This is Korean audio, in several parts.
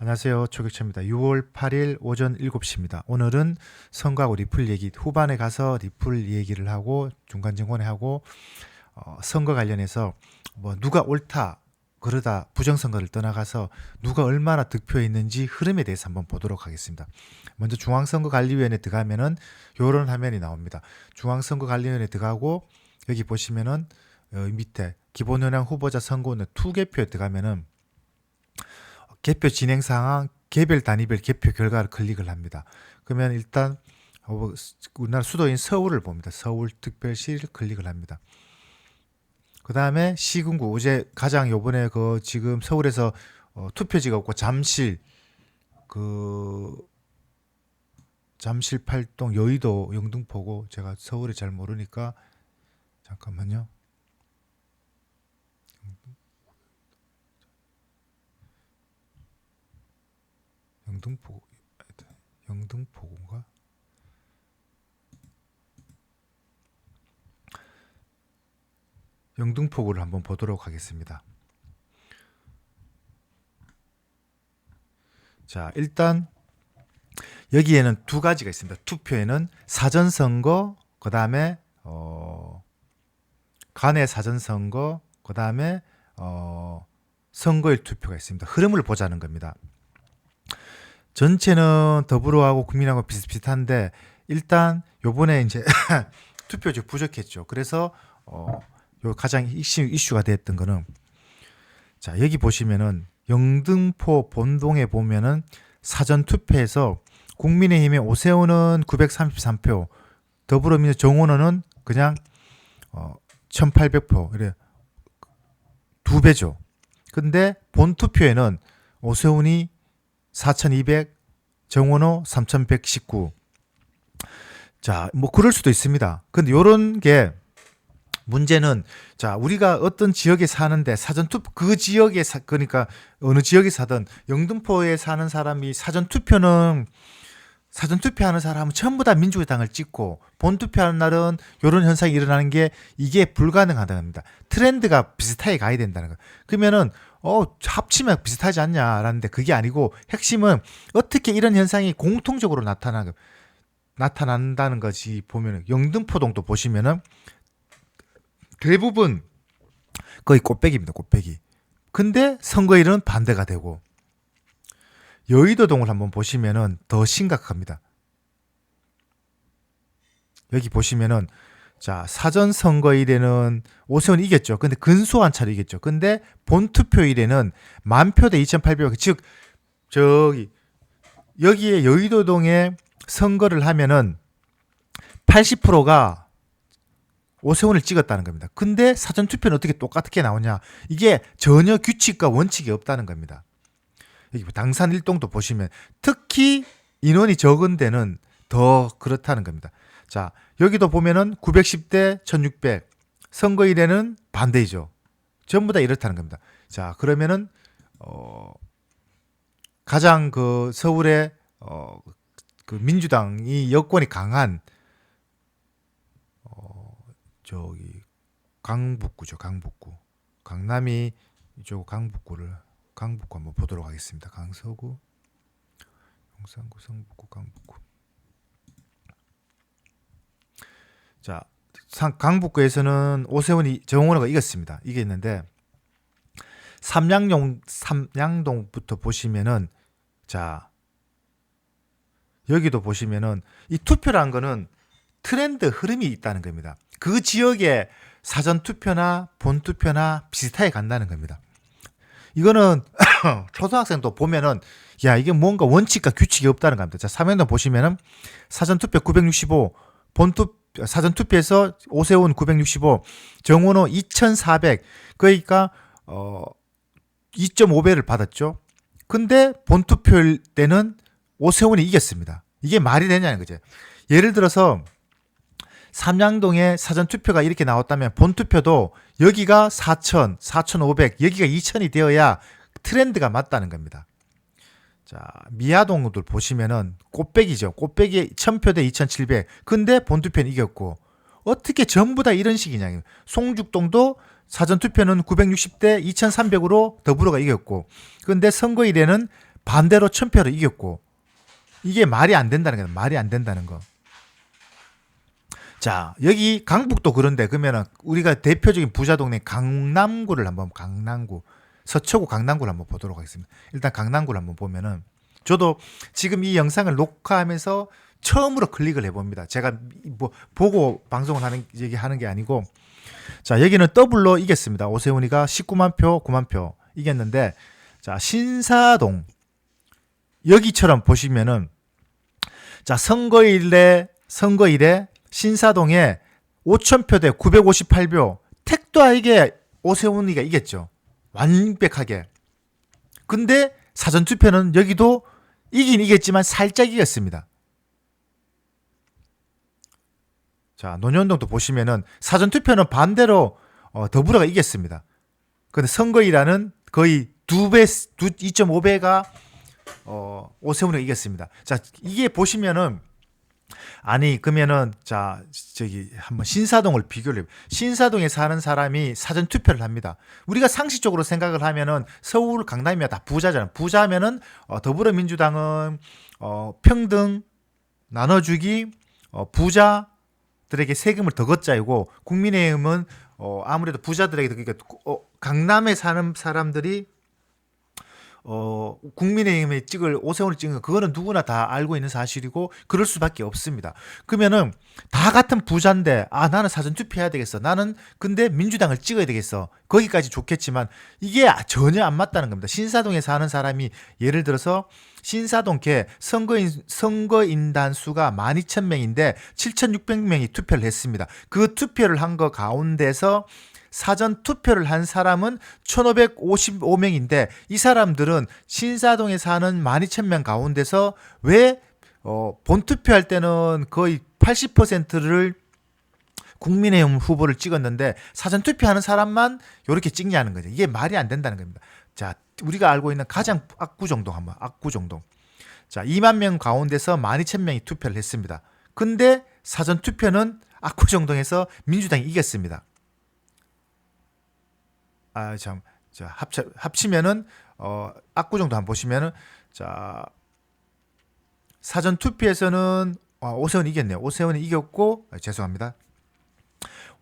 안녕하세요. 조격차입니다. 6월 8일 오전 7시입니다. 오늘은 선거하고 리플 얘기, 후반에 가서 리플 얘기를 하고 중간 정원에 하고 선거 관련해서 뭐 누가 옳다 그러다 부정선거를 떠나가서 누가 얼마나 득표했는지 흐름에 대해서 한번 보도록 하겠습니다. 먼저 중앙선거관리위원회 들어가면은 요런 화면이 나옵니다. 중앙선거관리위원회 들어가고 여기 보시면은 밑에 기본연령 후보자 선거운동 투개표에 들어가면은 개표 진행 상황, 개별 단위별 개표 결과를 클릭을 합니다. 그러면 일단 우리나라 수도인 서울을 봅니다. 서울특별시를 클릭을 합니다. 그 다음에 시군구, 어제 가장 요번에 지금 서울에서 투표지가 없고 잠실 팔동, 여의도, 영등포고 제가 서울에 잘 모르니까 잠깐만요. 영등포인가? 영등포구를 한번 보도록 하겠습니다. 자, 일단 여기에는 두 가지가 있습니다. 투표에는 사전선거, 그 다음에 간의 사전선거, 그 다음에 선거일 투표가 있습니다. 흐름을 보자는 겁니다. 전체는 더불어하고 국민하고 비슷비슷한데 일단 요번에 이제 투표지 부족했죠. 그래서 요 가장 이슈가 됐던 거는 자, 여기 보시면은 영등포 본동에 보면은 사전 투표에서 국민의힘의 오세훈은 933표, 더불어민주당 정원호는 그냥 1800표. 이래 두 배죠. 근데 본 투표에는 오세훈이 4200, 정원호 3119. 자, 뭐 그럴 수도 있습니다. 근데 요런 게 문제는 자, 우리가 어떤 지역에 사는데 사전투표 그 지역에 그러니까 어느 지역에 사든 영등포에 사는 사람이 사전투표하는 사람은 전부 다 민주당을 찍고 본투표하는 날은 이런 현상이 일어나는 게 이게 불가능하다는 겁니다. 트렌드가 비슷하게 가야 된다는 거. 그러면은 합치면 비슷하지 않냐라는데 그게 아니고 핵심은 어떻게 이런 현상이 공통적으로 나타난다는 것이 보면은 영등포동도 보시면은 대부분 거의 꽃배기입니다. 꽃배기. 근데 선거일은 반대가 되고 여의도동을 한번 보시면은 더 심각합니다. 여기 보시면은 자, 사전 선거일에는 오세훈이 이겼죠. 근데 근소한 차로 이겼죠. 근데 본투표일에는 만표대 2,800표. 즉 여기에 여의도동에 선거를 하면은 80%가 오세훈을 찍었다는 겁니다. 근데 사전투표는 어떻게 똑같게 나오냐. 이게 전혀 규칙과 원칙이 없다는 겁니다. 여기 당산 일동도 보시면 특히 인원이 적은 데는 더 그렇다는 겁니다. 자, 여기도 보면은 910대 1600 선거일에는 반대이죠. 전부 다 이렇다는 겁니다. 자, 그러면은 가장 서울의 그 민주당이 여권이 강한 저기 강북구죠. 강북구. 강남이 이쪽 강북구 한번 보도록 하겠습니다. 강서구, 용산구, 성북구, 강북구. 자, 강북구에서는 오세훈이 정원호가 이겼습니다. 이겼는데 삼양동부터 보시면은 자, 여기도 보시면은 이 투표라는 거는 트렌드 흐름이 있다는 겁니다. 그 지역의 사전 투표나 본 투표나 비슷하게 간다는 겁니다. 이거는 초등학생도 보면은 야, 이게 뭔가 원칙과 규칙이 없다는 겁니다. 자, 삼양동 보시면은 사전 투표 965, 사전 투표에서 오세훈 965, 정원호 2,400. 그러니까 2.5배를 받았죠. 근데 본 투표 때는 오세훈이 이겼습니다. 이게 말이 되냐는 거죠. 예를 들어서 삼양동에 사전투표가 이렇게 나왔다면 본투표도 여기가 4,000, 4,500, 여기가 2,000이 되어야 트렌드가 맞다는 겁니다. 자, 미아동들 보시면은 꽃배기죠. 꽃배기 1,000표 대 2,700. 근데 본투표는 이겼고 어떻게 전부 다 이런 식이냐. 송죽동도 사전투표는 960대 2,300으로 더불어가 이겼고 근데 선거일에는 반대로 1000표로 이겼고, 이게 말이 안 된다는 거예요. 말이 안 된다는 거. 자, 여기 강북도 그런데 그러면은 우리가 대표적인 부자 동네 강남구를 한번, 강남구, 서초구 강남구를 한번 보도록 하겠습니다. 일단 강남구를 한번 보면은, 저도 지금 이 영상을 녹화하면서 처음으로 클릭을 해봅니다. 제가 뭐 보고 방송을 얘기하는 게 아니고, 자, 여기는 더블로 이겼습니다. 오세훈이가 19만 표, 9만 표 이겼는데, 자, 신사동 여기처럼 보시면은, 자, 선거일에 신사동에 5,000표 대 958표, 택도 아니게 오세훈이가 이겼죠. 완벽하게. 근데 사전투표는 여기도 이긴 이겼지만 살짝 이겼습니다. 자, 논현동도 보시면은 사전투표는 반대로 더불어가 이겼습니다. 근데 선거일에는 거의 2.5배가 오세훈이가 이겼습니다. 자, 이게 보시면은, 아니 그러면은, 자, 저기 한번 신사동을 비교를 해요. 신사동에 사는 사람이 사전 투표를 합니다. 우리가 상식적으로 생각을 하면은 서울 강남이면 다 부자잖아요. 부자면은 더불어민주당은 평등 나눠주기, 부자들에게 세금을 더 걷자이고, 국민의힘은 아무래도 부자들에게 그러니까 강남에 사는 사람들이 국민의힘에 오세훈을 찍은 거, 그거는 누구나 다 알고 있는 사실이고 그럴 수밖에 없습니다. 그러면은 다 같은 부자인데, 아, 나는 사전 투표해야 되겠어, 나는 근데 민주당을 찍어야 되겠어, 거기까지 좋겠지만 이게 전혀 안 맞다는 겁니다. 신사동에 사는 사람이 예를 들어서 신사동계 선거인단 수가 12,000명인데 7,600명이 투표를 했습니다. 그 투표를 한 거 가운데서 사전 투표를 한 사람은 1,555명인데 이 사람들은 신사동에 사는 12,000명 가운데서 왜 본투표할 때는 거의 80%를 국민의힘 후보를 찍었는데 사전 투표하는 사람만 이렇게 찍냐는 거죠. 이게 말이 안 된다는 겁니다. 자, 우리가 알고 있는 가장 압구정동 한번, 압구정동. 자, 2만 명 가운데서 12,000명이 투표를 했습니다. 근데 사전 투표는 압구정동에서 민주당이 이겼습니다. 아, 참, 자, 합치면은 압구정도 한번 보시면은, 자, 사전 투표에서는 오세훈이 이겼네요. 오세훈이 이겼고, 죄송합니다.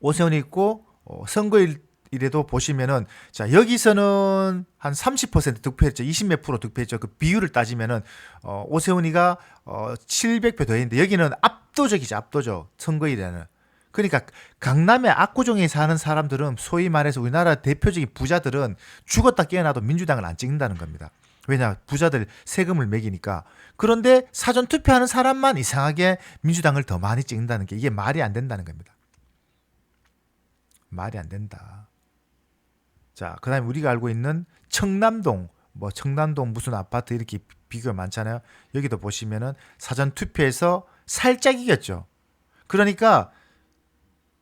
오세훈이 있고, 선거일에도 보시면은, 자, 여기서는 한 30% 득표했죠. 20몇 프로 득표했죠. 그 비율을 따지면은 오세훈이가 700표 더 했는데, 여기는 압도적이죠. 압도적. 선거일에는. 그러니까 강남의 압구정에 사는 사람들은 소위 말해서 우리나라 대표적인 부자들은 죽었다 깨어나도 민주당을 안 찍는다는 겁니다. 왜냐, 부자들 세금을 매기니까. 그런데 사전 투표하는 사람만 이상하게 민주당을 더 많이 찍는다는 게, 이게 말이 안 된다는 겁니다. 말이 안 된다. 자, 그 다음에 우리가 알고 있는 청남동, 청남동 무슨 아파트 이렇게 비교가 많잖아요. 여기도 보시면은 사전 투표에서 살짝 이겼죠. 그러니까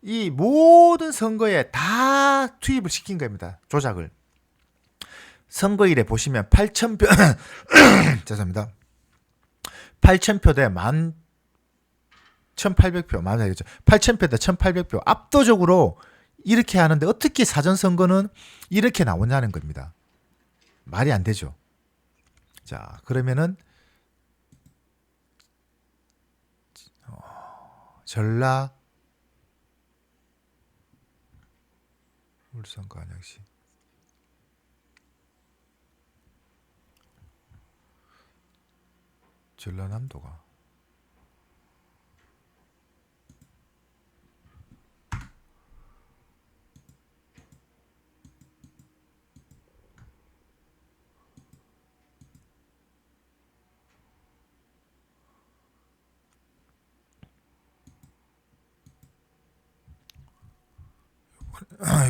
이 모든 선거에 다 투입을 시킨 겁니다. 조작을. 선거일에 보시면 8,000표 죄송합니다. 8,000표 대 11,800표 맞아야겠죠. 8,000표 대 1,800표 압도적으로 이렇게 하는데 어떻게 사전선거는 이렇게 나오냐는 겁니다. 말이 안 되죠. 자, 그러면은 전라, 울산, 관양시, 전라남도가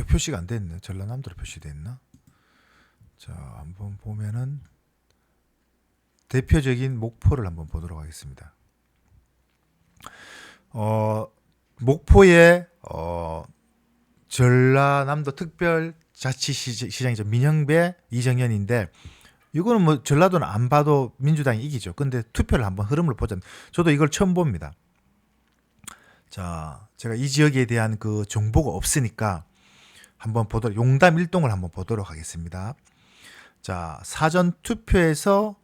표시가 안 됐네. 전라남도로 표시돼 있나? 자, 한번 보면은 대표적인 목포를 한번 보도록 하겠습니다. 목포의 전라남도 특별자치시장이죠. 민영배, 이정현인데, 이거는 뭐 전라도는 안 봐도 민주당이 이기죠. 근데 투표를 한번 흐름을 보자. 저도 이걸 처음 봅니다. 자, 제가 이 지역에 대한 그 정보가 없으니까 한번 용담 일동을 한번 보도록 하겠습니다. 자, 사전 투표에서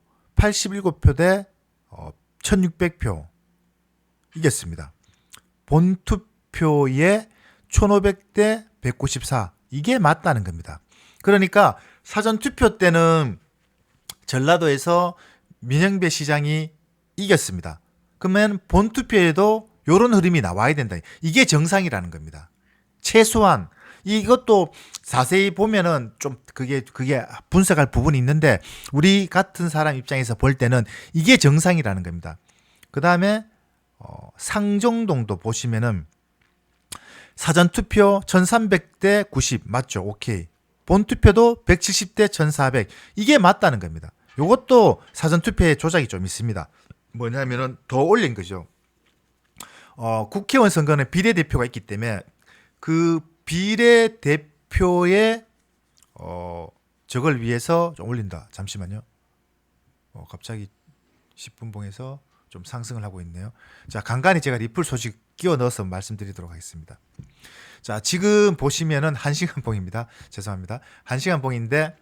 87표 대 1600표 이겼습니다. 본투표에 1500대 194 이게 맞다는 겁니다. 그러니까 사전투표 때는 전라도에서 민영배 시장이 이겼습니다. 그러면 본투표에도 이런 흐름이 나와야 된다. 이게 정상이라는 겁니다. 최소한 이것도 자세히 보면은 좀 그게 분석할 부분이 있는데 우리 같은 사람 입장에서 볼 때는 이게 정상이라는 겁니다. 그 다음에 상정동도 보시면은 사전투표 1300대 90 맞죠? 오케이. 본투표도 170대 1400 이게 맞다는 겁니다. 이것도 사전투표에 조작이 좀 있습니다. 뭐냐면은 더 올린 거죠. 국회의원 선거는 비례대표가 있기 때문에 그 비례대표의 저걸 위해서 좀 올린다. 잠시만요. 갑자기 10분 봉에서 좀 상승을 하고 있네요. 자, 간간히 제가 리플 소식 끼워 넣어서 말씀드리도록 하겠습니다. 자, 지금 보시면은 1시간 봉입니다. 죄송합니다. 1시간 봉인데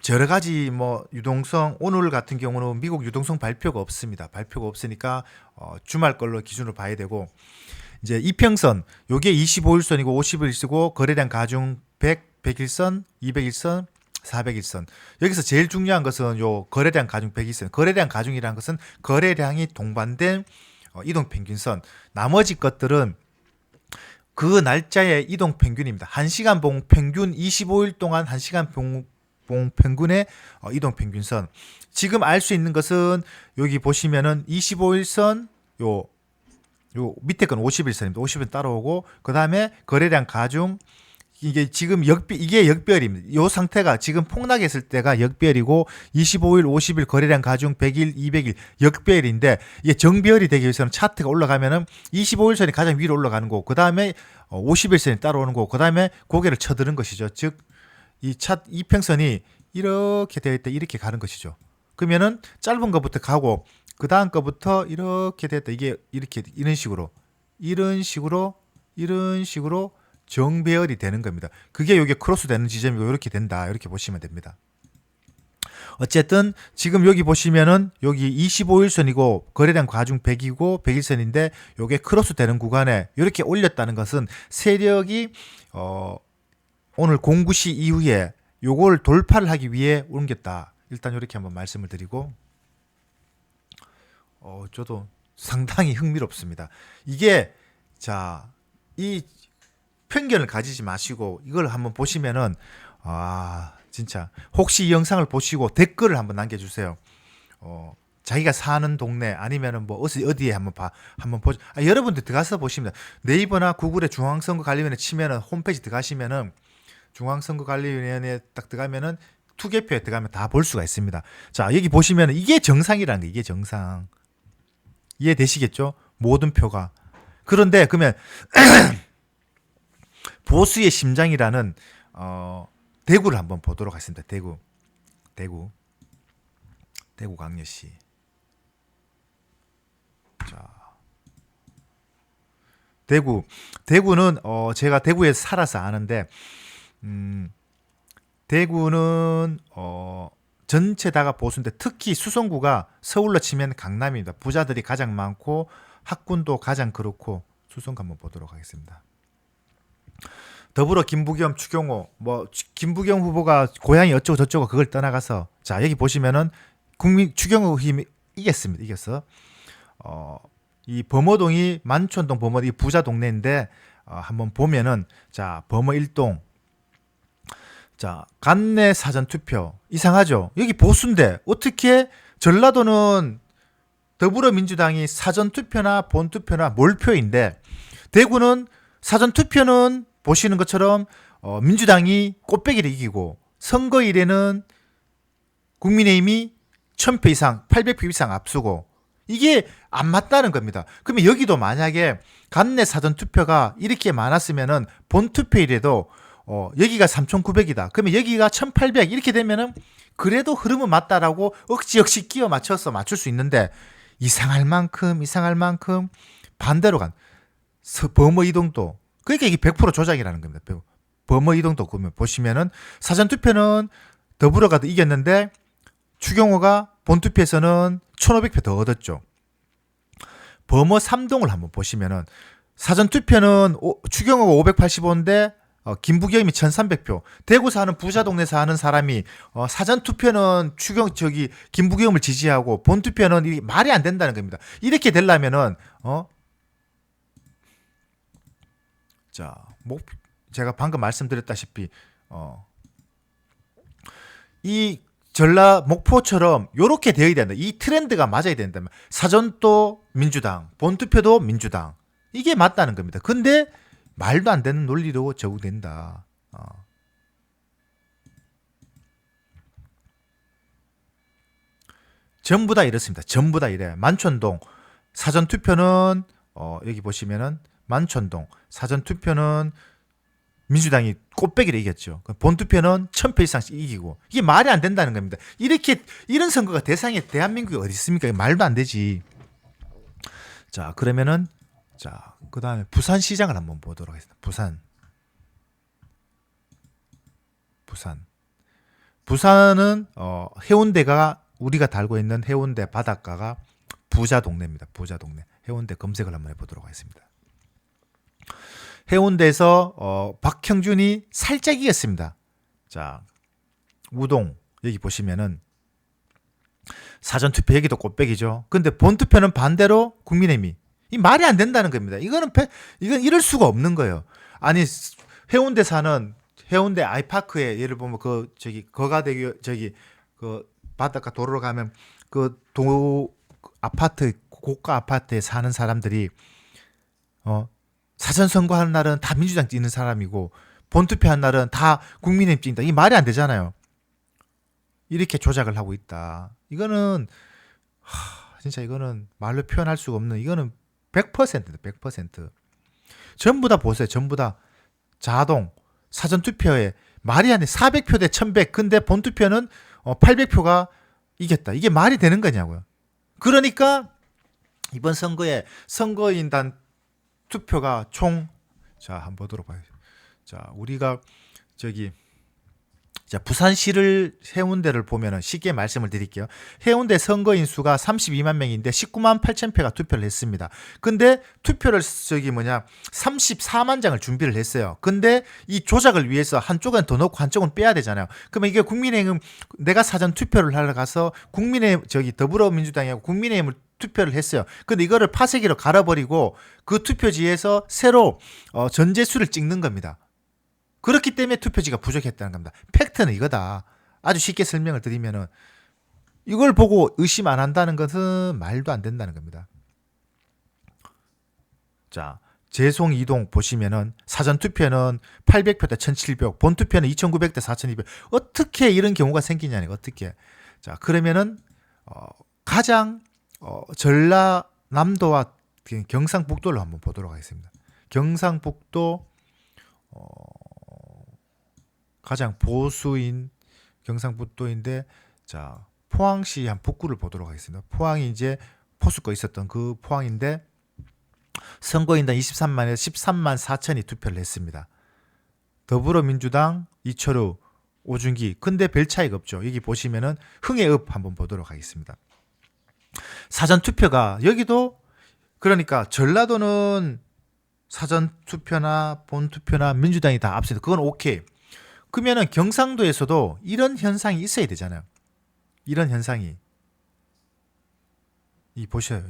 여러 가지 뭐 유동성 오늘 같은 경우는 미국 유동성 발표가 없습니다. 발표가 없으니까 주말 걸로 기준으로 봐야 되고 이제 이평선 요게 25일선이고 50일선이고 거래량 가중 100, 100일선, 200일선, 400일선. 여기서 제일 중요한 것은 요 거래량 가중 100일선. 거래량 가중이라는 것은 거래량이 동반된 이동 평균선. 나머지 것들은 그 날짜의 이동 평균입니다. 1시간 봉 평균 25일 동안 1시간 봉 평균의 이동 평균선. 지금 알 수 있는 것은 여기 보시면은 25일선 요 밑에 건 50일선입니다. 50일 따라오고 그다음에 거래량 가중 이게 지금 이게 역별입니다. 이 상태가 지금 폭락했을 때가 역별이고 25일, 50일 거래량 가중 100일, 200일 역별인데 이게 정별이 되기 위해서는 차트가 올라가면은 25일선이 가장 위로 올라가는 거고 그다음에 50일선이 따라오는 거고 그다음에 고개를 쳐드는 것이죠. 즉 이 이평선이 이렇게 되어 있다 이렇게 가는 것이죠. 그러면은 짧은 것부터 가고 그 다음 거부터 이렇게 됐다. 이게 이렇게 이런 식으로 정배열이 되는 겁니다. 그게 여기 크로스 되는 지점이고 이렇게 된다. 이렇게 보시면 됩니다. 어쨌든 지금 여기 보시면은 여기 25일선이고 거래량 가중 100이고 100일선인데 요게 크로스 되는 구간에 이렇게 올렸다는 것은 세력이 오늘 공구시 이후에 요걸 돌파를 하기 위해 옮겼다. 일단 이렇게 한번 말씀을 드리고 저도 상당히 흥미롭습니다. 이게 이 편견을 가지지 마시고 이걸 한번 보시면은 진짜 혹시 이 영상을 보시고 댓글을 한번 남겨주세요. 자기가 사는 동네 아니면은 뭐 어디에 한번 보죠. 여러분들 들어가서 보시면 네이버나 구글에 중앙선거관리위원회 치면은 홈페이지 들어가시면은 중앙선거관리위원회에 딱 들어가면은 투개표에 들어가면 다 볼 수가 있습니다. 자, 여기 보시면은 이게 정상이라는 거 이게 정상. 이해되시겠죠? 모든 표가. 그런데 그러면 보수의 심장이라는 대구를 한번 보도록 하겠습니다. 대구 강렬시. 자, 대구는 제가 대구에 살아서 아는데 대구는 전체 다가 보수인데 특히 수성구가 서울로 치면 강남입니다. 부자들이 가장 많고 학군도 가장 그렇고 수성구 한번 보도록 하겠습니다. 더불어 김부겸, 추경호 김부겸 후보가 고향이 어쩌고 저쩌고 그걸 떠나가서 자 여기 보시면은 추경호 힘이 이겼어. 이 범어동이 만촌동 범어동 이 부자 동네인데 한번 보면은 자 범어 1동 자 간내 사전 투표 이상하죠. 여기 보수인데 어떻게 전라도는 더불어민주당이 사전 투표나 본 투표나 몰표인데 대구는 사전 투표는 보시는 것처럼 민주당이 꽃배기를 이기고 선거일에는 국민의힘이 1000표 이상 800표 이상 앞서고 이게 안 맞다는 겁니다. 그러면 여기도 만약에 간내 사전 투표가 이렇게 많았으면은 본 투표일에도 여기가 3900이다. 그러면 여기가 1800 이렇게 되면은 그래도 흐름은 맞다라고 억지 끼워 맞춰서 맞출 수 있는데 이상할 만큼 반대로 간 범어 이동도 그러니까 이게 100% 조작이라는 겁니다. 범어 이동도 보시면은 사전 투표는 더불어가 이겼는데 추경호가 본투표에서는 1,500표 더 얻었죠. 범어 3동을 한번 보시면은 사전투표는 추경호가 585인데 김부겸이 1,300표. 대구 사는 부자 동네 사는 사람이 사전투표는 김부겸을 지지하고 본투표는 이 말이 안 된다는 겁니다. 이렇게 되려면은 자, 제가 방금 말씀드렸다시피 이 전라 목포처럼 요렇게 되어야 된다. 이 트렌드가 맞아야 된다면 사전도 민주당, 본투표도 민주당. 이게 맞다는 겁니다. 근데 말도 안 되는 논리로 적용된다. 전부 다 이렇습니다. 전부 다 이래요. 만촌동 사전투표는 여기 보시면은 만촌동 사전투표는 민주당이 꽃배기를 이겼죠. 본투표는 1,000표 이상씩 이기고 이게 말이 안 된다는 겁니다. 이런 선거가 대상에 대한민국에 어디 있습니까? 말도 안 되지. 자, 그러면은 그 다음에 부산시장을 한번 보도록 하겠습니다. 부산은 해운대가 우리가 달고 있는 해운대 바닷가가 부자 동네입니다. 부자 동네. 해운대 검색을 한번 해보도록 하겠습니다. 해운대에서 박형준이 살짝 이겼습니다. 자, 우동 여기 보시면은 사전투표 여기도 꽃배기죠. 근데 본투표는 반대로 국민의힘이 이 말이 안 된다는 겁니다. 이건 이럴 수가 없는 거예요. 아니 해운대 사는 해운대 아이파크에 예를 보면 거가대교 그 바닷가 도로로 가면 그 아파트 고가 아파트에 사는 사람들이 사전 선거하는 날은 다 민주당 찍는 사람이고 본투표한 날은 다 국민의힘 찍는다. 이 말이 안 되잖아요. 이렇게 조작을 하고 있다. 이거는 진짜 이거는 말로 표현할 수가 없는 이거는 100%입니다. 100%. 전부 다 보세요. 전부 다 자동 사전투표에 말이 안 돼. 400표 대 1,100. 근데 본투표는 800표가 이겼다. 이게 말이 되는 거냐고요. 그러니까 이번 선거에 선거인단 투표가 한번 보도록 봐요. 자, 우리가 부산시를 해운대를 보면은 쉽게 말씀을 드릴게요. 해운대 선거인 수가 32만 명인데 19만 8천 표가 투표를 했습니다. 근데 투표를 34만 장을 준비를 했어요. 근데 이 조작을 위해서 한쪽은 더 넣고 한쪽은 빼야 되잖아요. 그러면 이게 국민의힘 내가 사전 투표를 하러 가서 더불어민주당하고 국민의힘을 투표를 했어요. 근데 이거를 파쇄기로 갈아버리고 그 투표지에서 새로 전재수를 찍는 겁니다. 그렇기 때문에 투표지가 부족했다는 겁니다. 팩트는 이거다. 아주 쉽게 설명을 드리면은 이걸 보고 의심 안 한다는 것은 말도 안 된다는 겁니다. 자, 재송 이동 보시면은 사전 투표는 800표 대 1,700, 본 투표는 2,900 대 4,200. 어떻게 이런 경우가 생기냐니 어떻게? 자, 그러면은 가장 전라남도와 경상북도를 한번 보도록 하겠습니다. 경상북도 가장 보수인 경상북도인데 자, 포항시 한 북구를 보도록 하겠습니다. 포항이 이제 포스코 있었던 그 포항인데 선거인단 23만에서 13만 4천이 투표를 했습니다. 더불어민주당 이철우, 오준기. 근데 별 차이가 없죠. 여기 보시면은 흥해읍 한번 보도록 하겠습니다. 사전 투표가 여기도 그러니까 전라도는 사전 투표나 본 투표나 민주당이 다 앞서다. 그건 오케이. 그러면은 경상도에서도 이런 현상이 있어야 되잖아요. 이런 현상이 보셔요.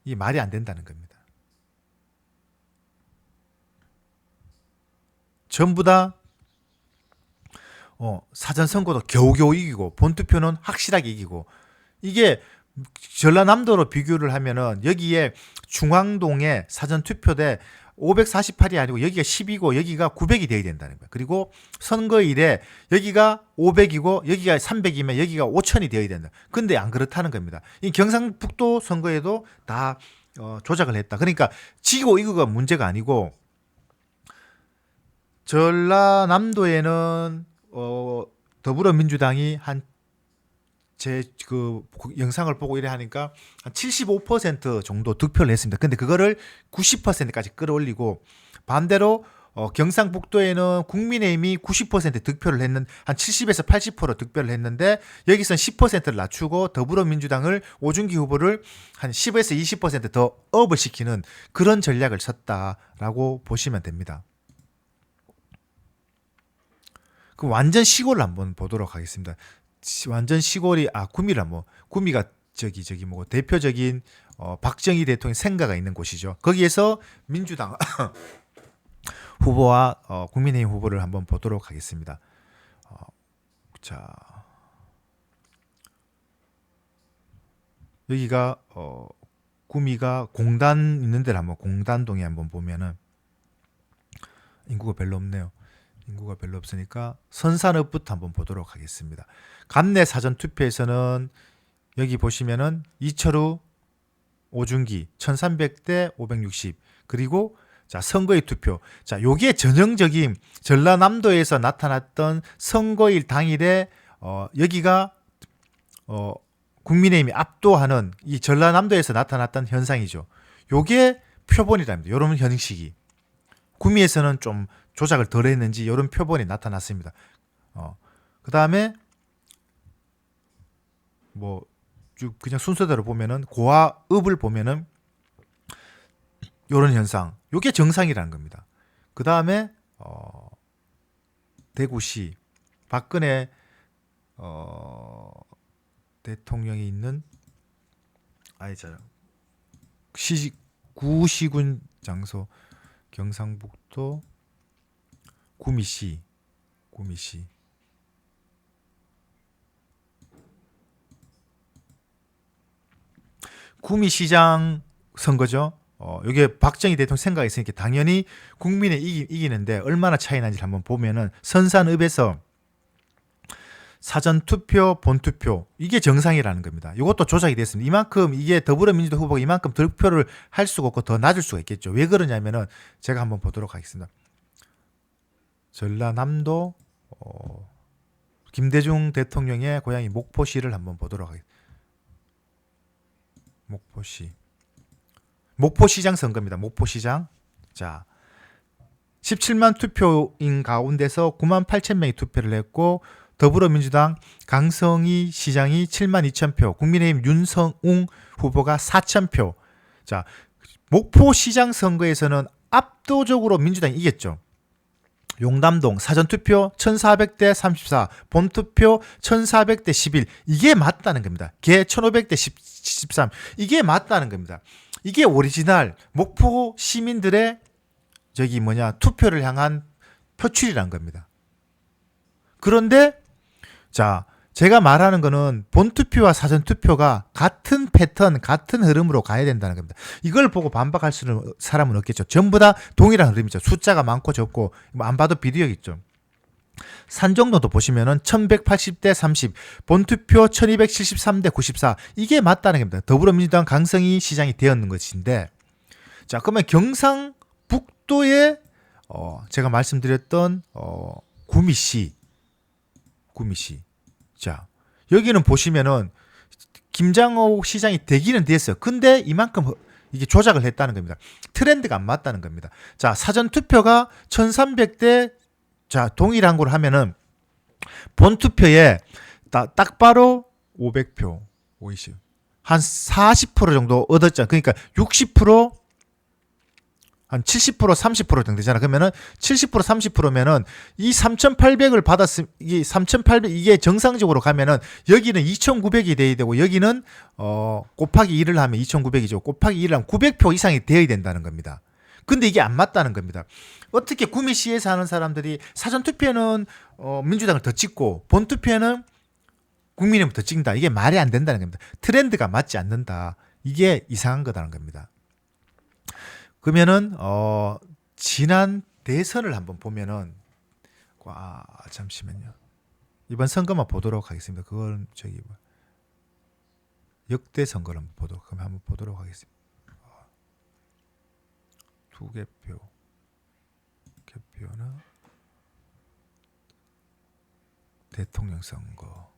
이 말이 안 된다는 겁니다. 전부 다 사전 선거도 겨우겨우 이기고 본투표는 확실하게 이기고 이게 전라남도로 비교를 하면은 여기에 중앙동에 사전 투표대 548이 아니고 여기가 10이고 여기가 900이 돼야 된다는 거예요. 그리고 선거일에 여기가 500이고 여기가 300이면 여기가 5000이 되어야 된다. 근데 안 그렇다는 겁니다. 이 경상북도 선거에도 다 조작을 했다. 그러니까 지고 이거가 문제가 아니고 전라남도에는 더불어민주당이 제 영상을 보고 이래 하니까 한 75% 정도 득표를 했습니다. 근데 그거를 90%까지 끌어올리고 반대로 경상북도에는 국민의힘이 90% 득표를 했는 한 70에서 80% 득표를 했는데 여기선 10%를 낮추고 더불어민주당을 오준기 후보를 한 10에서 20%더 업을 시키는 그런 전략을 썼다라고 보시면 됩니다. 그럼 완전 시골을 한번 보도록 하겠습니다. 완전 시골이 구미를 한번 구미가 저기 뭐 대표적인 박정희 대통령 생가가 있는 곳이죠. 거기에서 민주당 후보와 국민의힘 후보를 한번 보도록 하겠습니다. 자, 여기가 구미가 공단 있는 데를 한번 공단동에 한번 보면은 인구가 별로 없네요. 인구가 별로 없으니까 선산읍부터 한번 보도록 하겠습니다. 감내 사전 투표에서는 여기 보시면은 이철우, 오준기 1300대 560 그리고 자 선거일 투표. 자 요게 전형적인 전라남도에서 나타났던 선거일 당일에 여기가 국민의힘이 압도하는 이 전라남도에서 나타났던 현상이죠. 요게 표본이랍니다. 요런 형식이. 구미에서는 좀 조작을 덜 했는지 이런 표본이 나타났습니다. 그 다음에 뭐 그냥 순서대로 보면은 고와 읍을 보면은 이런 현상, 이게 정상이라는 겁니다. 그 다음에 대구시 박근혜 대통령이 있는 구시군 장소 경상북도 구미시 구미시장 선거죠. 이게 박정희 대통령 생각이 있으니까 당연히 국민의 이기는데 얼마나 차이 나는지 한번 보면은 선산읍에서 사전투표, 본투표 이게 정상이라는 겁니다. 이것도 조작이 됐습니다. 이만큼 이게 더불어민주당 후보가 이만큼 득표를 할 수가 없고 더 낮을 수가 있겠죠. 왜 그러냐면은 제가 한번 보도록 하겠습니다. 전라남도 김대중 대통령의 고향이 목포시를 한번 보도록 하겠습니다. 목포시장 선거입니다. 목포시장. 자, 17만 투표인 가운데서 9만 8천 명이 투표를 했고 더불어민주당 강성희 시장이 7만 2천 표, 국민의힘 윤성웅 후보가 4천 표. 자, 목포시장 선거에서는 압도적으로 민주당이 이겼죠. 용담동 사전투표 1400대 34, 본투표 1400대 11. 이게 맞다는 겁니다. 개 1500대 13. 이게 맞다는 겁니다. 이게 오리지널 목포 시민들의 투표를 향한 표출이란 겁니다. 그런데 자, 제가 말하는 거는 본투표와 사전투표가 같은 패턴, 같은 흐름으로 가야 된다는 겁니다. 이걸 보고 반박할 사람은 없겠죠. 전부 다 동일한 흐름이죠. 숫자가 많고 적고 안 봐도 비디오겠죠. 산정도도 보시면은 1180대 30, 본투표 1273대 94. 이게 맞다는 겁니다. 더불어민주당 강성희 시장이 되었는 것인데, 자, 그러면 경상북도에 제가 말씀드렸던 구미시. 자, 여기는 보시면은 김장호 시장이 되기는 됐어요. 근데 이만큼 이게 조작을 했다는 겁니다. 트렌드가 안 맞다는 겁니다. 자, 사전 투표가 1300대 자, 동일한 걸 하면은 본 투표에 딱 바로 500표, 50. 한 40% 정도 얻었잖아. 그러니까 60%, 한 70%, 30% 정도 되잖아. 그러면은 70%, 30%면은 이 3,800을 받았으면 이게 3,800 이게 정상적으로 가면은 여기는 2,900이 돼야 되고 여기는 곱하기 1을 하면 2,900이죠. 곱하기 1을 하면 900표 이상이 되어야 된다는 겁니다. 근데 이게 안 맞다는 겁니다. 어떻게 구미시에 사는 사람들이 사전투표는 민주당을 더 찍고 본투표는 국민의힘을 더 찍는다. 이게 말이 안 된다는 겁니다. 트렌드가 맞지 않는다. 이게 이상한 거다는 겁니다. 그러면은 지난 대선을 한번 보면은 잠시만요. 이번 선거만 보도록 하겠습니다. 그건 역대 선거를 한번 보도록 하겠습니다. 두 개표나 대통령 선거.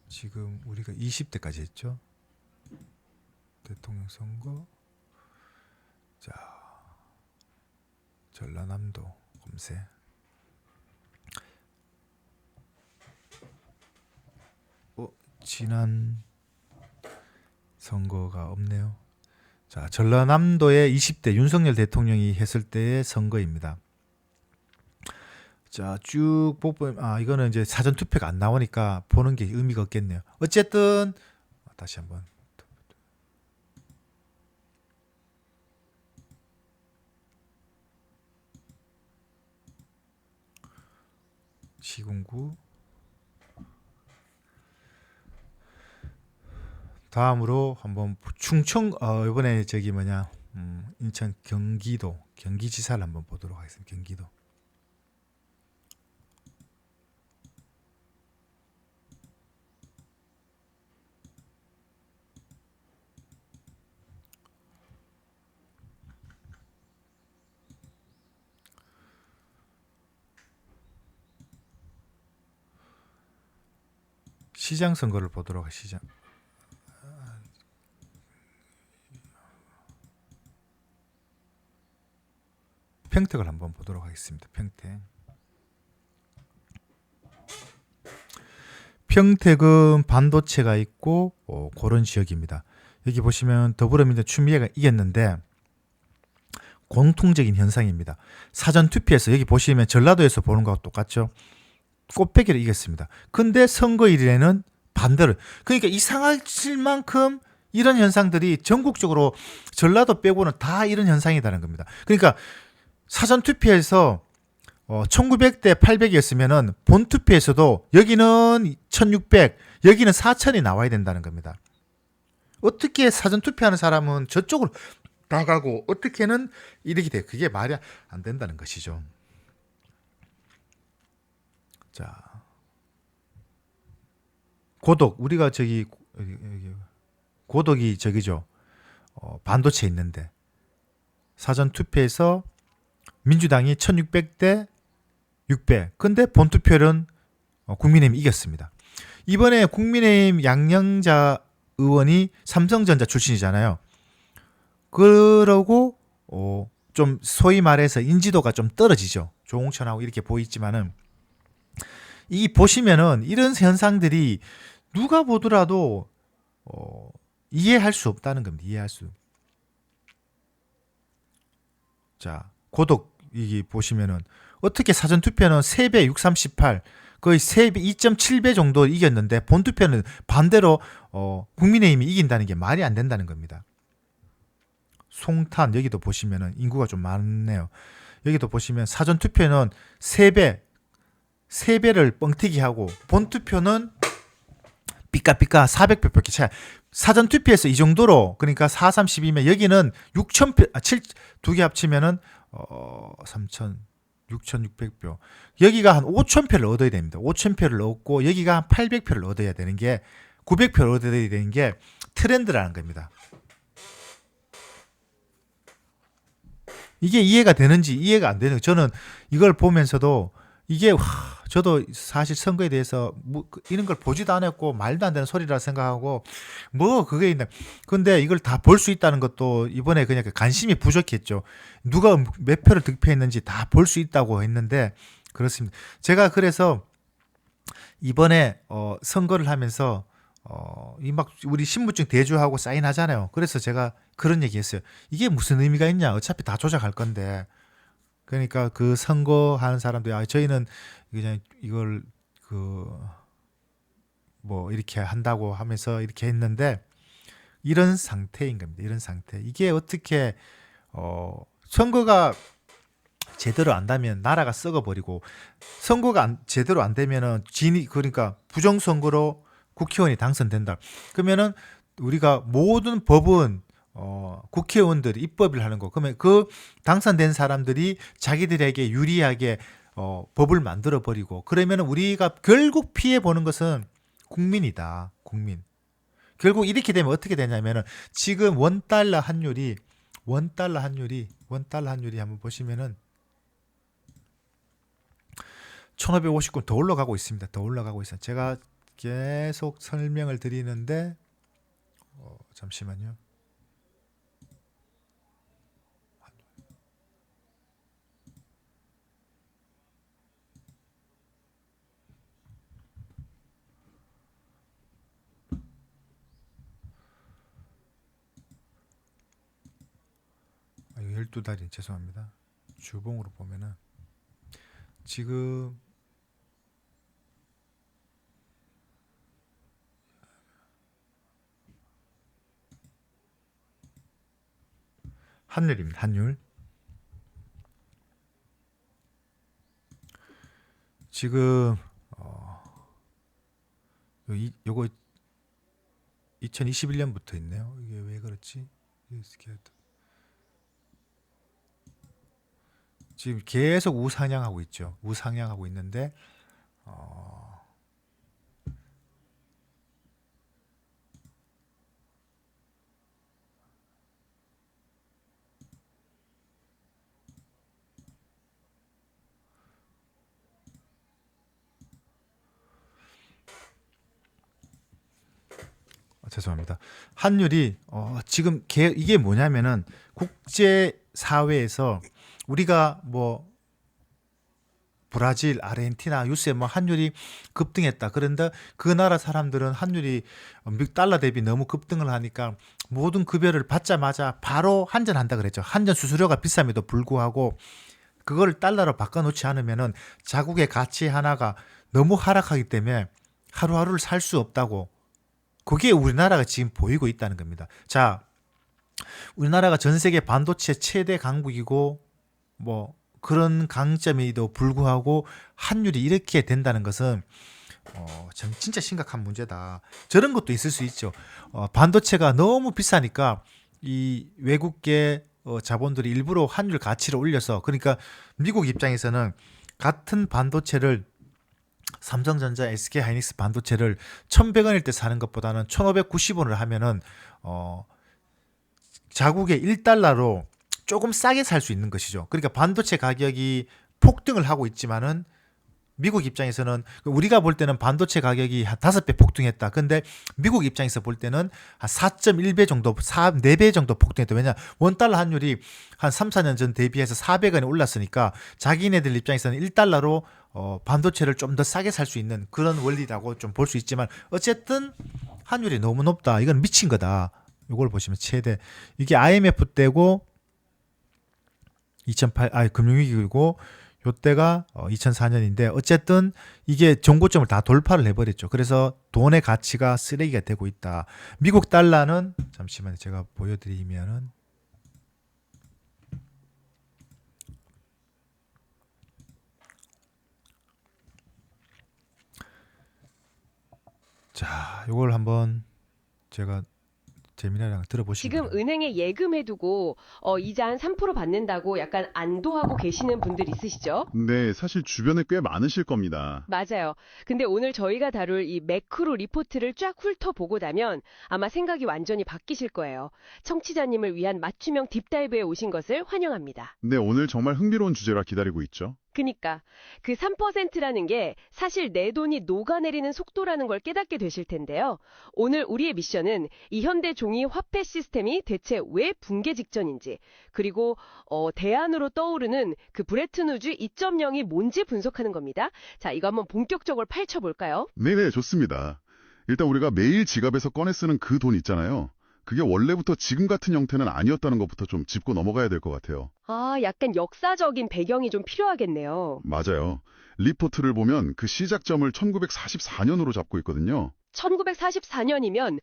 지금 우리가 20대까지 했죠. 대통령 선거. 자, 전라남도 검색. 지난 선거가 없네요. 자, 전라남도의 20대 윤석열 대통령이 했을 때의 선거입니다. 자, 쭉 보면 이거는 이제 사전 투표가 안 나오니까 보는 게 의미가 없겠네요. 어쨌든 다시 한번 시군구. 다음으로 한번 충청 이번에 저기 뭐냐 인천 경기도 경기지사를 한번 보도록 하겠습니다. 경기도. 시장 선거를 보도록 하시죠. 평택을 한번 보도록 하겠습니다. 평택은 반도체가 있고 그런 지역입니다. 여기 보시면 더불어민주당 추미애가 이겼는데 공통적인 현상입니다. 사전 투표에서 여기 보시면 전라도에서 보는 것과 똑같죠. 꽃배기를 이겼습니다. 근데 선거일에는 반대로, 그러니까 이상할 만큼 이런 현상들이 전국적으로 전라도 빼고는 다 이런 현상이라는 겁니다. 그러니까 사전 투표에서 1900대 800이었으면은 본 투표에서도 여기는 1600, 여기는 4000이 나와야 된다는 겁니다. 어떻게 사전 투표하는 사람은 저쪽으로 나가고 어떻게는 이렇게 돼? 그게 말이 안 된다는 것이죠. 자, 고덕, 우리가 저기 고덕이 저기죠. 반도체 있는데 사전 투표에서 민주당이 1600대 600. 근데 본투표는 국민의힘이 이겼습니다. 이번에 국민의힘 양영자 의원이 삼성전자 출신이잖아요. 그러고 좀 소위 말해서 인지도가 좀 떨어지죠. 조홍천하고 이렇게 보이지만은 이 보시면은 이런 현상들이 누가 보더라도 이해할 수 없다는 겁니다. 이해할 수. 자, 고독 이기 보시면은 어떻게 사전 투표는 3배 638 거의 3배 2.7배 정도 이겼는데 본 투표는 반대로 국민의힘이 이긴다는 게 말이 안 된다는 겁니다. 송탄 여기도 보시면은 인구가 좀 많네요. 여기도 보시면 사전 투표는 3배를 뻥튀기 하고 본 투표는 삐까삐까 400표밖에 차이. 사전 투표에서 이 정도로 그러니까 4, 32면 여기는 6,000표, 7, 두 개 합치면은 3,000, 6,600표. 여기가 한 5,000표를 얻어야 됩니다. 5,000표를 얻고 여기가 한 800표를 얻어야 되는 게 900표를 얻어야 되는 게 트렌드라는 겁니다. 이게 이해가 되는지 이해가 안 되는, 저는 이걸 보면서도 이게 저도 사실 선거에 대해서 이런 걸 보지도 않았고 말도 안 되는 소리라 생각하고 그게 있나. 근데 이걸 다 볼 수 있다는 것도 이번에 그냥 관심이 부족했죠. 누가 몇 표를 득표했는지 다 볼 수 있다고 했는데 그렇습니다. 제가 그래서 이번에 선거를 하면서 이 막 우리 신분증 대조하고 사인하잖아요. 그래서 제가 그런 얘기했어요. 이게 무슨 의미가 있냐? 어차피 다 조작할 건데. 그러니까 그 선거하는 사람들이 저희는 그냥 이걸 뭐 이렇게 한다고 하면서 이렇게 했는데 이런 상태인 겁니다. 이런 상태. 이게 어떻게 선거가 제대로 안 되면 나라가 썩어버리고 선거가 제대로 안 되면은 그러니까 부정선거로 국회의원이 당선된다. 그러면은 우리가 모든 법은 국회의원들이 입법을 하는 거. 그러면 그 당선된 사람들이 자기들에게 유리하게 법을 만들어 버리고 그러면 우리가 결국 피해 보는 것은 국민이다. 국민. 결국 이렇게 되면 어떻게 되냐면은 지금 원달러 환율이 한번 보시면은 1559 더 올라가고 있습니다. 더 올라가고 있어요. 제가 계속 설명을 드리는데 잠시만요. 12달이 죄송합니다. 주봉으로 보면은 지금 환율입니다. 환율. 지금 요거 2021년부터 있네요. 이게 왜 그렇지? 지금 계속 우상향하고 있죠. 우상향하고 있는데 죄송합니다. 환율이 지금 이게 뭐냐면은 국제 사회에서 우리가 뭐 브라질, 아르헨티나 요새 뭐 환율이 급등했다. 그런데 그 나라 사람들은 환율이 미국 달러 대비 너무 급등을 하니까 모든 급여를 받자마자 바로 환전한다 그랬죠. 환전 수수료가 비쌈에도 불구하고 그거를 달러로 바꿔놓지 않으면은 자국의 가치 하나가 너무 하락하기 때문에 하루하루를 살 수 없다고. 그게 우리나라가 지금 보이고 있다는 겁니다. 자, 우리나라가 전 세계 반도체 최대 강국이고 뭐 그런 강점에도 불구하고 환율이 이렇게 된다는 것은 진짜 심각한 문제다. 저런 것도 있을 수 있죠. 반도체가 너무 비싸니까 이 외국계 자본들이 일부러 환율 가치를 올려서, 그러니까 미국 입장에서는 같은 반도체를 삼성전자, SK하이닉스 반도체를 1,100원일 때 사는 것보다는 1,590원을 하면은 자국의 1달러로 조금 싸게 살 수 있는 것이죠. 그러니까 반도체 가격이 폭등을 하고 있지만은 미국 입장에서는 우리가 볼 때는 반도체 가격이 한 5배 폭등했다. 근데 미국 입장에서 볼 때는 한 4.1배 정도, 4배 정도 폭등했다. 왜냐? 원달러 환율이 한 3, 4년 전 대비해서 400원이 올랐으니까 자기네들 입장에서는 1달러로 반도체를 좀 더 싸게 살 수 있는 그런 원리라고 좀 볼 수 있지만 어쨌든 환율이 너무 높다. 이건 미친 거다. 이걸 보시면 최대. 이게 IMF 때고 2008 금융위기고 요때가 2004년인데 어쨌든 이게 정고점을 다 돌파를 해버렸죠. 그래서 돈의 가치가 쓰레기가 되고 있다. 미국 달러는 잠시만요. 제가 보여드리면은 자, 요걸 한번 제가 재미나랑 들어보시면 지금 은행에 예금해두고 이자 한 3% 받는다고 약간 안도하고 계시는 분들 있으시죠? 네, 사실 주변에 꽤 많으실 겁니다. 맞아요. 근데 오늘 저희가 다룰 이 매크로 리포트를 쫙 훑어보고 나면 아마 생각이 완전히 바뀌실 거예요. 청취자님을 위한 맞춤형 딥다이브에 오신 것을 환영합니다. 네, 오늘 정말 흥미로운 주제라 기다리고 있죠. 그니까 그 3%라는 게 사실 내 돈이 녹아내리는 속도라는 걸 깨닫게 되실 텐데요. 오늘 우리의 미션은 이 현대 종이 화폐 시스템이 대체 왜 붕괴 직전인지, 그리고 대안으로 떠오르는 그 브레튼 우즈 2.0이 뭔지 분석하는 겁니다. 자, 이거 한번 본격적으로 파헤쳐볼까요? 네네, 좋습니다. 일단 우리가 매일 지갑에서 꺼내 쓰는 그 돈 있잖아요. 그게 원래부터 지금 같은 형태는 아니었다는 것부터 좀 짚고 넘어가야 될 것 같아요. 아, 약간 역사적인 배경이 좀 필요하겠네요. 맞아요. 리포트를 보면 그 시작점을 1944년으로 잡고 있거든요. 1944년이면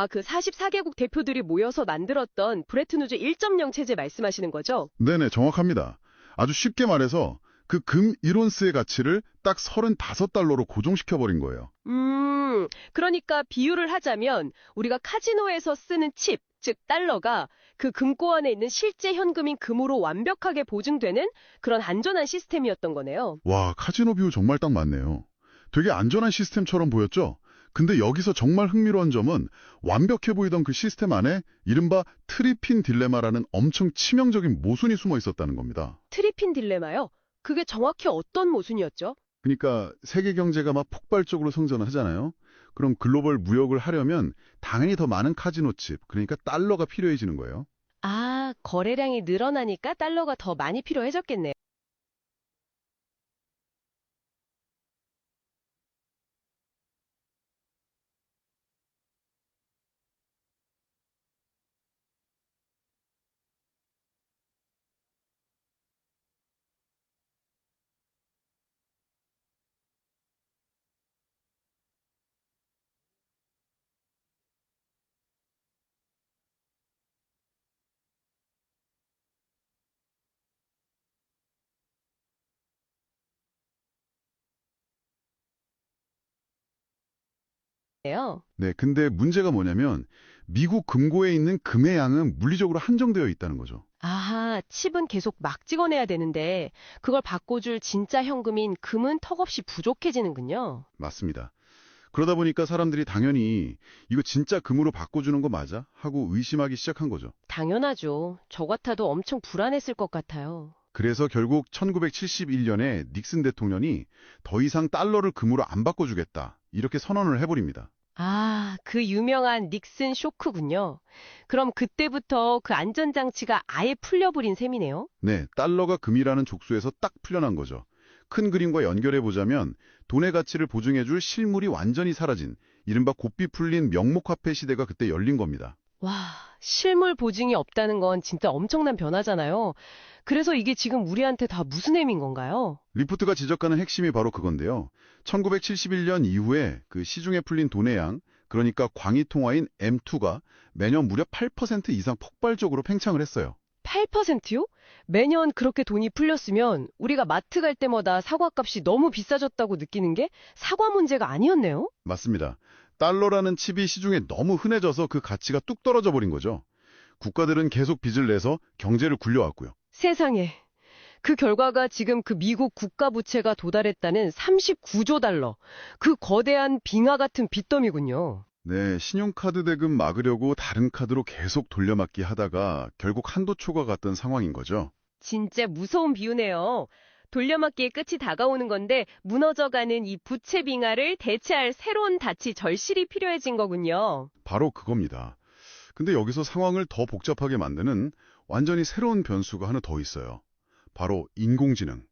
그 44개국 대표들이 모여서 만들었던 브레튼 우즈 1.0 체제 말씀하시는 거죠? 네네, 정확합니다. 아주 쉽게 말해서 그 금 1온스의 가치를 딱 35달러로 고정시켜버린 거예요. 그러니까 비유를 하자면 우리가 카지노에서 쓰는 칩, 즉 달러가 그 금고 안에 있는 실제 현금인 금으로 완벽하게 보증되는 그런 안전한 시스템이었던 거네요. 와, 카지노 비유 정말 딱 맞네요. 되게 안전한 시스템처럼 보였죠? 근데 여기서 정말 흥미로운 점은 완벽해 보이던 그 시스템 안에 이른바 트리핀 딜레마라는 엄청 치명적인 모순이 숨어 있었다는 겁니다. 트리핀 딜레마요? 그게 정확히 어떤 모순이었죠? 그러니까 세계 경제가 막 폭발적으로 성장을 하잖아요. 그럼 글로벌 무역을 하려면 당연히 더 많은 카지노 칩, 그러니까 달러가 필요해지는 거예요. 아, 거래량이 늘어나니까 달러가 더 많이 필요해졌겠네요. 네, 근데 문제가 뭐냐면 미국 금고에 있는 금의 양은 물리적으로 한정되어 있다는 거죠. 아하, 칩은 계속 막 찍어내야 되는데 그걸 바꿔줄 진짜 현금인 금은 턱없이 부족해지는군요. 맞습니다. 그러다 보니까 사람들이 당연히 이거 진짜 금으로 바꿔주는 거 맞아? 하고 의심하기 시작한 거죠. 당연하죠. 저 같아도 엄청 불안했을 것 같아요. 그래서 결국 1971년에 닉슨 대통령이 더 이상 달러를 금으로 안 바꿔주겠다. 이렇게 선언을 해버립니다. 아, 그 유명한 닉슨 쇼크군요. 그럼 그때부터 그 안전장치가 아예 풀려버린 셈이네요. 네, 달러가 금이라는 족수에서 딱 풀려난 거죠. 큰 그림과 연결해 보자면 돈의 가치를 보증해줄 실물이 완전히 사라진 이른바 고삐 풀린 명목화폐 시대가 그때 열린 겁니다. 와, 실물 보증이 없다는 건 진짜 엄청난 변화잖아요. 그래서 이게 지금 우리한테 다 무슨 의미인 건가요? 리포트가 지적하는 핵심이 바로 그건데요. 1971년 이후에 그 시중에 풀린 돈의 양, 그러니까 광의 통화인 M2가 매년 무려 8% 이상 폭발적으로 팽창을 했어요. 8%요? 매년 그렇게 돈이 풀렸으면 우리가 마트 갈 때마다 사과값이 너무 비싸졌다고 느끼는 게 사과 문제가 아니었네요? 맞습니다. 달러라는 칩이 시중에 너무 흔해져서 그 가치가 뚝 떨어져 버린 거죠. 국가들은 계속 빚을 내서 경제를 굴려왔고요. 세상에. 그 결과가 지금 그 미국 국가 부채가 도달했다는 39조 달러. 그 거대한 빙하 같은 빚더미군요. 네, 신용카드 대금 막으려고 다른 카드로 계속 돌려막기 하다가 결국 한도 초과갔던 상황인 거죠. 진짜 무서운 비유네요. 돌려막기의 끝이 다가오는 건데 무너져가는 이 부채 빙하를 대체할 새로운 닻이 절실히 필요해진 거군요. 바로 그겁니다. 근데 여기서 상황을 더 복잡하게 만드는 완전히 새로운 변수가 하나 더 있어요. 바로 인공지능,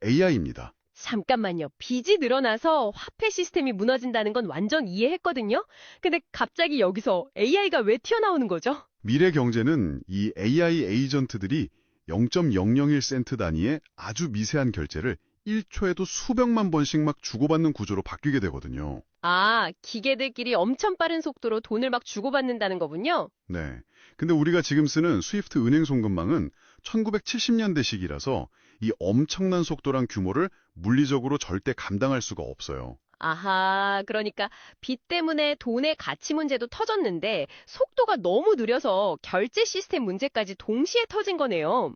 AI입니다. 잠깐만요. 빚이 늘어나서 화폐 시스템이 무너진다는 건 완전 이해했거든요. 근데 갑자기 여기서 AI가 왜 튀어나오는 거죠? 미래 경제는 이 AI 에이전트들이 0.001센트 단위의 아주 미세한 결제를 1초에도 수백만 번씩 막 주고받는 구조로 바뀌게 되거든요. 아, 기계들끼리 엄청 빠른 속도로 돈을 막 주고받는다는 거군요. 네. 근데 우리가 지금 쓰는 스위프트 은행 송금망은 1970년대식이라서 이 엄청난 속도랑 규모를 물리적으로 절대 감당할 수가 없어요. 아하, 그러니까 빚 때문에 돈의 가치 문제도 터졌는데 속도가 너무 느려서 결제 시스템 문제까지 동시에 터진 거네요.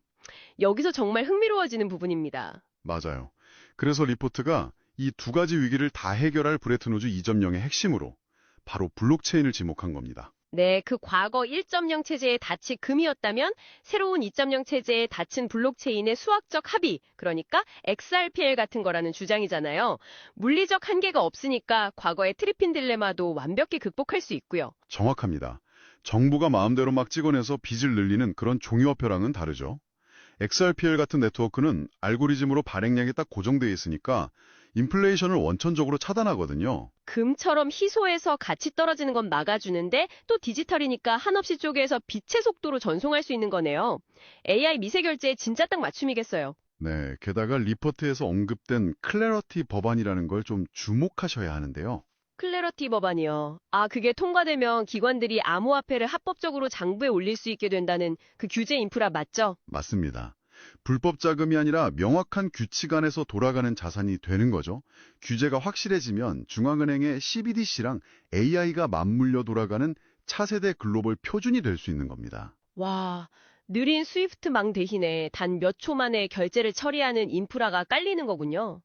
여기서 정말 흥미로워지는 부분입니다. 맞아요. 그래서 리포트가 이 두 가지 위기를 다 해결할 브레튼 우즈 2.0의 핵심으로 바로 블록체인을 지목한 겁니다. 네, 그 과거 1.0 체제의 닻이 금이었다면 새로운 2.0 체제의 닻은 블록체인의 수학적 합의, 그러니까 XRPL 같은 거라는 주장이잖아요. 물리적 한계가 없으니까 과거의 트리핀 딜레마도 완벽히 극복할 수 있고요. 정확합니다. 정부가 마음대로 막 찍어내서 빚을 늘리는 그런 종이화폐랑은 다르죠. XRPL 같은 네트워크는 알고리즘으로 발행량이 딱 고정되어 있으니까 인플레이션을 원천적으로 차단하거든요. 금처럼 희소해서 가치 떨어지는 건 막아주는데 또 디지털이니까 한없이 쪼개서 빛의 속도로 전송할 수 있는 거네요. AI 미세 결제에 진짜 딱 맞춤이겠어요. 네, 게다가 리포트에서 언급된 클래러티 법안이라는 걸 좀 주목하셔야 하는데요. 클래러티 법안이요. 아, 그게 통과되면 기관들이 암호화폐를 합법적으로 장부에 올릴 수 있게 된다는 그 규제 인프라 맞죠? 맞습니다. 불법 자금이 아니라 명확한 규칙 안에서 돌아가는 자산이 되는 거죠. 규제가 확실해지면 중앙은행의 CBDC랑 AI가 맞물려 돌아가는 차세대 글로벌 표준이 될 수 있는 겁니다. 와, 느린 스위프트망 대신에 단 몇 초 만에 결제를 처리하는 인프라가 깔리는 거군요.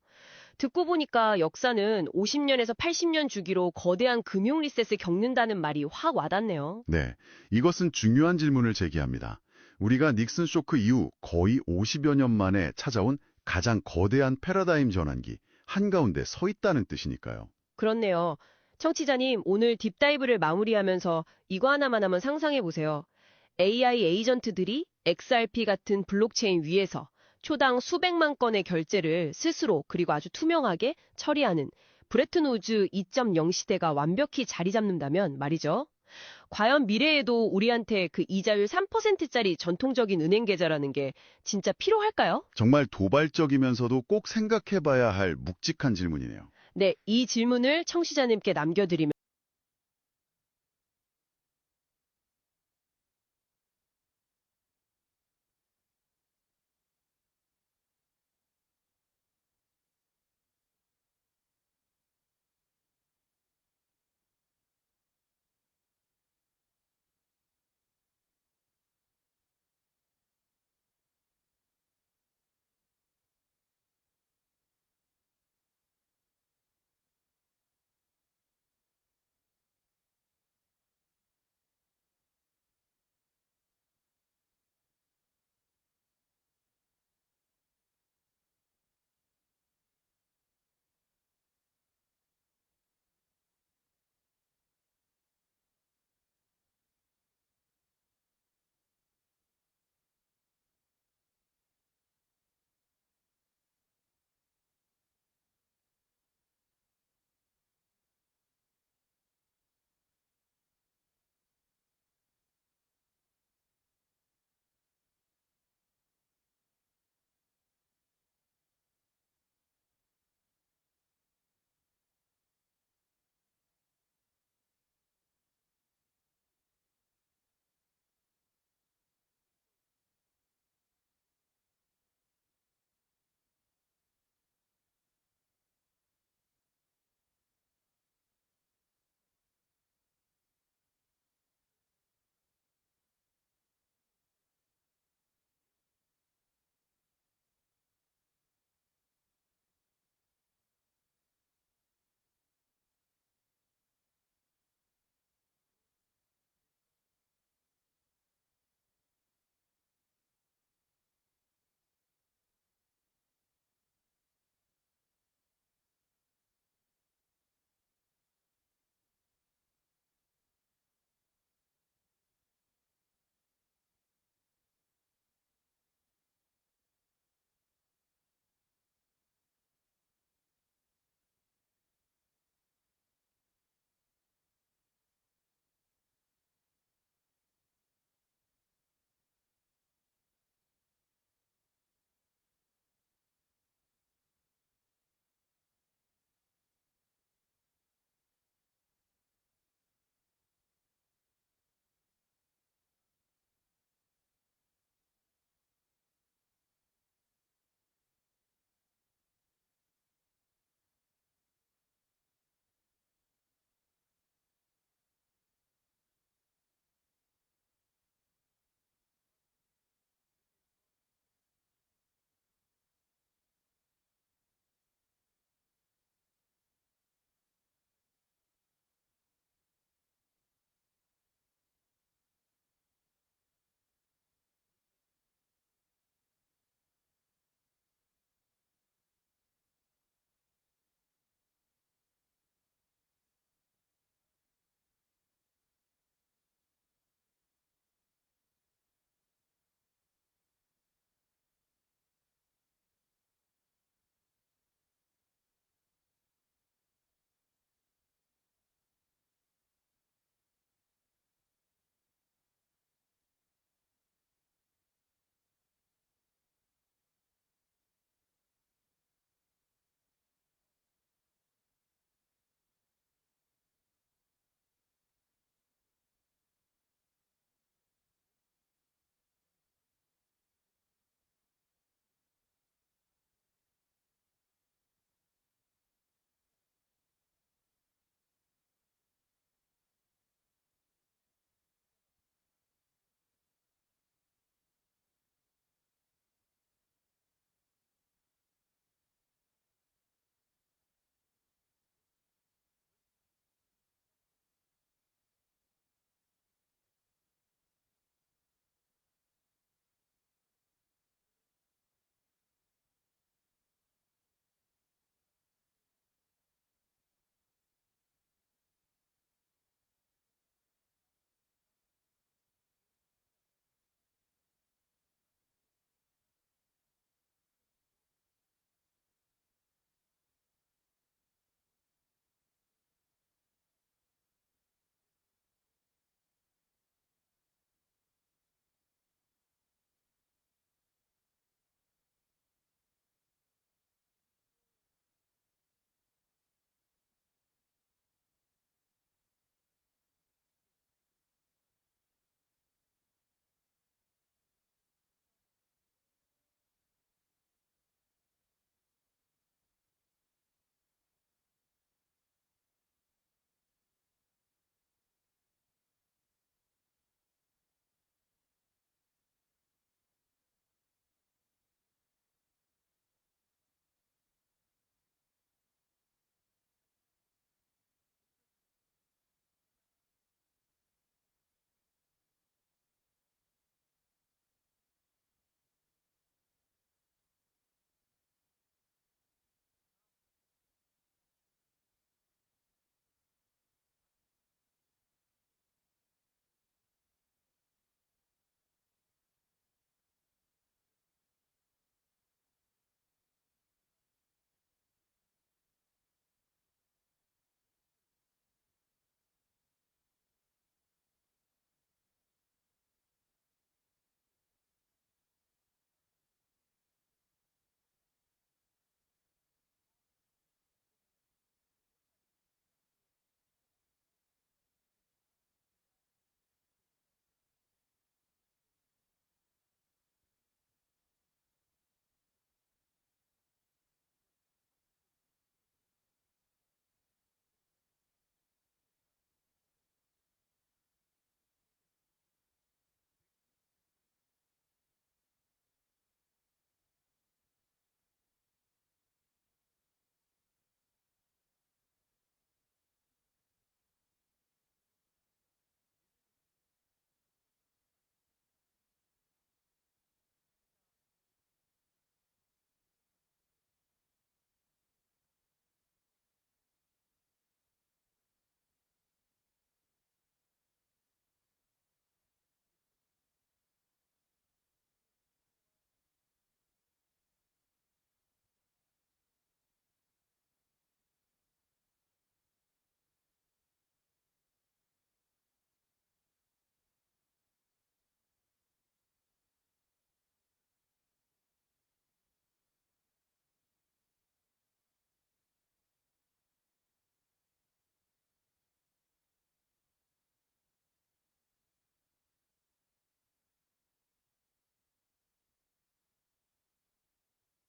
듣고 보니까 역사는 50년에서 80년 주기로 거대한 금융 리셋을 겪는다는 말이 확 와닿네요. 네, 이것은 중요한 질문을 제기합니다. 우리가 닉슨 쇼크 이후 거의 50여 년 만에 찾아온 가장 거대한 패러다임 전환기 한가운데 서 있다는 뜻이니까요. 그렇네요. 청취자님, 오늘 딥다이브를 마무리하면서 이거 하나만 한번 상상해 보세요. AI 에이전트들이 XRP 같은 블록체인 위에서 초당 수백만 건의 결제를 스스로 그리고 아주 투명하게 처리하는 브레튼 우즈 2.0 시대가 완벽히 자리 잡는다면 말이죠. 과연 미래에도 우리한테 그 이자율 3%짜리 전통적인 은행 계좌라는 게 진짜 필요할까요? 정말 도발적이면서도 꼭 생각해봐야 할 묵직한 질문이네요. 네, 이 질문을 청취자님께 남겨드리면